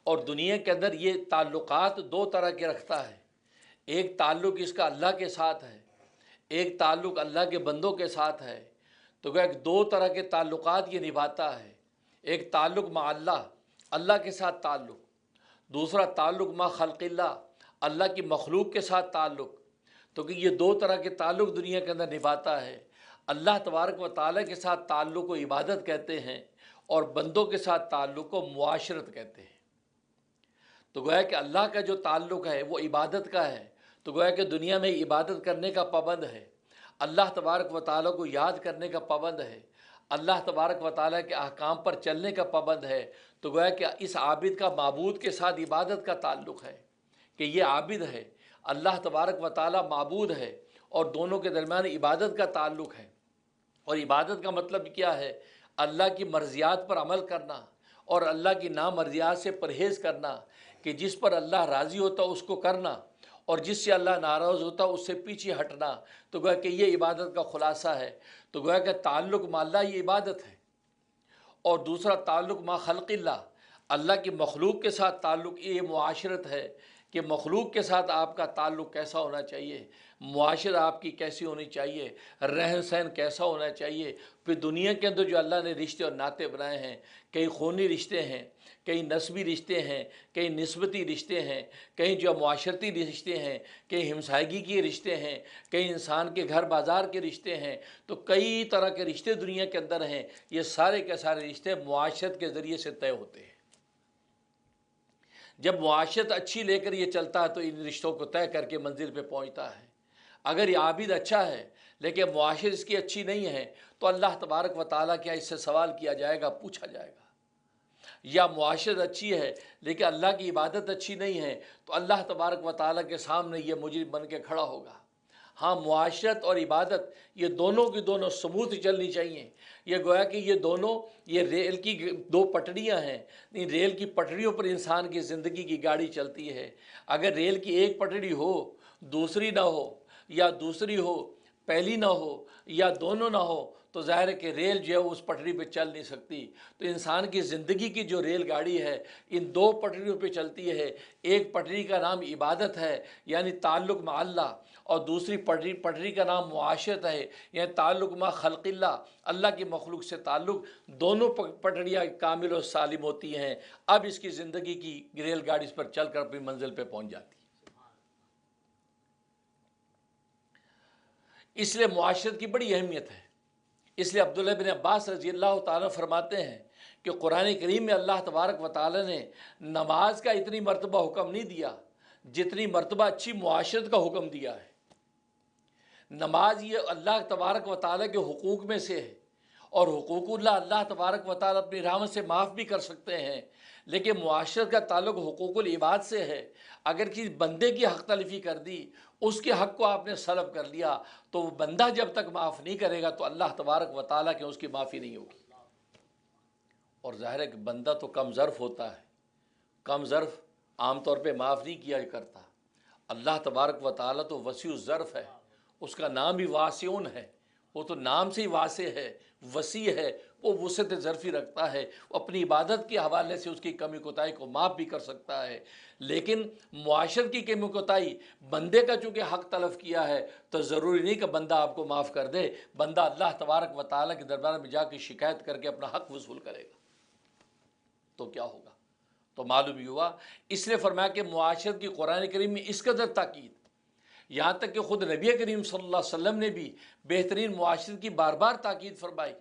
اور دنیا کے اندر یہ تعلقات دو طرح کے رکھتا ہے۔ ایک تعلق اس کا اللہ کے ساتھ ہے، ایک تعلق اللہ کے بندوں کے ساتھ ہے۔ تو کہ دو طرح کے تعلقات یہ نبھاتا ہے۔ ایک تعلق مع اللہ، اللہ کے ساتھ تعلق، دوسرا تعلق مع خلق اللہ، اللہ کی مخلوق کے ساتھ تعلق۔ تو کہ یہ دو طرح کے تعلق دنیا کے اندر نبھاتا ہے۔ اللہ تبارک و تعالیٰ کے ساتھ تعلق کو عبادت کہتے ہیں، اور بندوں کے ساتھ تعلق کو معاشرت کہتے ہیں۔ تو گویا کہ اللہ کا جو تعلق ہے وہ عبادت کا ہے، تو گویا کہ دنیا میں عبادت کرنے کا پابند ہے، اللہ تبارک و تعالیٰ کو یاد کرنے کا پابند ہے، اللہ تبارک و تعالیٰ کے احکام پر چلنے کا پابند ہے۔ تو گویا کہ اس عابد کا معبود کے ساتھ عبادت کا تعلق ہے کہ یہ عابد ہے، اللہ تبارک و تعالیٰ معبود ہے، اور دونوں کے درمیان عبادت کا تعلق ہے۔ اور عبادت کا مطلب کیا ہے؟ اللہ کی مرضیات پر عمل کرنا اور اللہ کی نامرضیات سے پرہیز کرنا، کہ جس پر اللہ راضی ہوتا اس کو کرنا اور جس سے اللہ ناراض ہوتا اس سے پیچھے ہٹنا۔ تو گویا کہ یہ عبادت کا خلاصہ ہے۔ تو گویا کہ تعلق مع اللہ یہ عبادت ہے، اور دوسرا تعلق مع خلق اللہ، اللہ کی مخلوق کے ساتھ تعلق، یہ معاشرت ہے کہ مخلوق کے ساتھ آپ کا تعلق کیسا ہونا چاہیے، معاشرت آپ کی کیسی ہونی چاہیے، رہن سہن کیسا ہونا چاہیے۔ پھر دنیا کے اندر جو اللہ نے رشتے اور ناطے بنائے ہیں، کئی خونی رشتے ہیں، کئی نسبی رشتے ہیں، کئی نسبتی رشتے ہیں، کئی جو معاشرتی رشتے ہیں، کئی ہمسائیگی کے رشتے ہیں، کئی انسان کے گھر بازار کے رشتے ہیں۔ تو کئی طرح کے رشتے دنیا کے اندر ہیں۔ یہ سارے کے سارے رشتے معاشرت کے ذریعے سے طے ہوتے ہیں۔ جب معاشرت اچھی لے کر یہ چلتا ہے تو ان رشتوں کو طے کر کے منزل پہ پہنچتا ہے۔ اگر یہ عابد اچھا ہے لیکن معاشرت اس کی اچھی نہیں ہے تو اللہ تبارک و تعالیٰ کیا اس سے سوال کیا جائے گا، پوچھا جائے گا۔ یا معاشرت اچھی ہے لیکن اللہ کی عبادت اچھی نہیں ہے تو اللہ تبارک و تعالیٰ کے سامنے یہ مجرم بن کے کھڑا ہوگا۔ ہاں، معاشرت اور عبادت یہ دونوں کی دونوں سموتھ چلنی چاہیے۔ یہ گویا کہ یہ دونوں، یہ ریل کی دو پٹڑیاں ہیں، ان ریل کی پٹڑیوں پر انسان کی زندگی کی گاڑی چلتی ہے۔ اگر ریل کی ایک پٹڑی ہو، دوسری نہ ہو، یا دوسری ہو پہلی نہ ہو، یا دونوں نہ ہو، تو ظاہر ہے کہ ریل جو ہے اس پٹڑی پہ چل نہیں سکتی۔ تو انسان کی زندگی کی جو ریل گاڑی ہے ان دو پٹڑیوں پہ چلتی ہے۔ ایک پٹڑی کا نام عبادت ہے یعنی تعلق مع اللہ، اور دوسری پٹڑی کا نام معاشرت ہے یعنی تعلق مع خلق اللہ، اللہ کی مخلوق سے تعلق۔ دونوں پٹڑیاں کامل و سالم ہوتی ہیں، اب اس کی زندگی کی ریل گاڑی اس پر چل کر اپنی منزل پہ پہنچ جاتی ہے۔ اس لیے معاشرت کی بڑی اہمیت ہے۔ اس لیے عبداللہ بن عباس رضی اللہ تعالیٰ فرماتے ہیں کہ قرآن کریم میں اللہ تبارک و تعالیٰ نے نماز کا اتنی مرتبہ حکم نہیں دیا جتنی مرتبہ اچھی معاشرت کا حکم دیا ہے۔ نماز یہ اللہ تبارک و تعالیٰ کے حقوق میں سے ہے، اور حقوق اللہ تبارک و تعالیٰ اپنی رحمت سے معاف بھی کر سکتے ہیں، لیکن معاشرت کا تعلق حقوق العباد سے ہے۔ اگر کسی بندے کی حق تلفی کر دی، اس کے حق کو آپ نے سلب کر لیا، تو وہ بندہ جب تک معاف نہیں کرے گا تو اللہ تبارک و تعالیٰ کی اس کی معافی نہیں ہوگی۔ اور ظاہر ہے کہ بندہ تو کم ظرف ہوتا ہے، کم ظرف عام طور پہ معاف نہیں کیا کرتا۔ اللہ تبارک و تعالیٰ تو وسیع الظرف ہے، اس کا نام بھی واسعون ہے، وہ تو نام سے ہی واسع ہے، وسیع ہے، وہ وسعت ظرفی رکھتا ہے، وہ اپنی عبادت کے حوالے سے اس کی کمی کوتاہی کو معاف بھی کر سکتا ہے۔ لیکن معاشرت کی کمی کوتاہی، بندے کا چونکہ حق تلف کیا ہے تو ضروری نہیں کہ بندہ آپ کو معاف کر دے، بندہ اللہ تبارک و تعالیٰ کے دربار میں جا کے شکایت کر کے اپنا حق وصول کرے گا، تو کیا ہوگا؟ تو معلوم ہوا، اس لیے فرمایا کہ معاشرت کی قرآن کریم میں اس قدر تاکید، یہاں تک کہ خود نبی کریم صلی اللہ علیہ وسلم نے بھی بہترین معاشرت کی بار بار تاکید فرمائی۔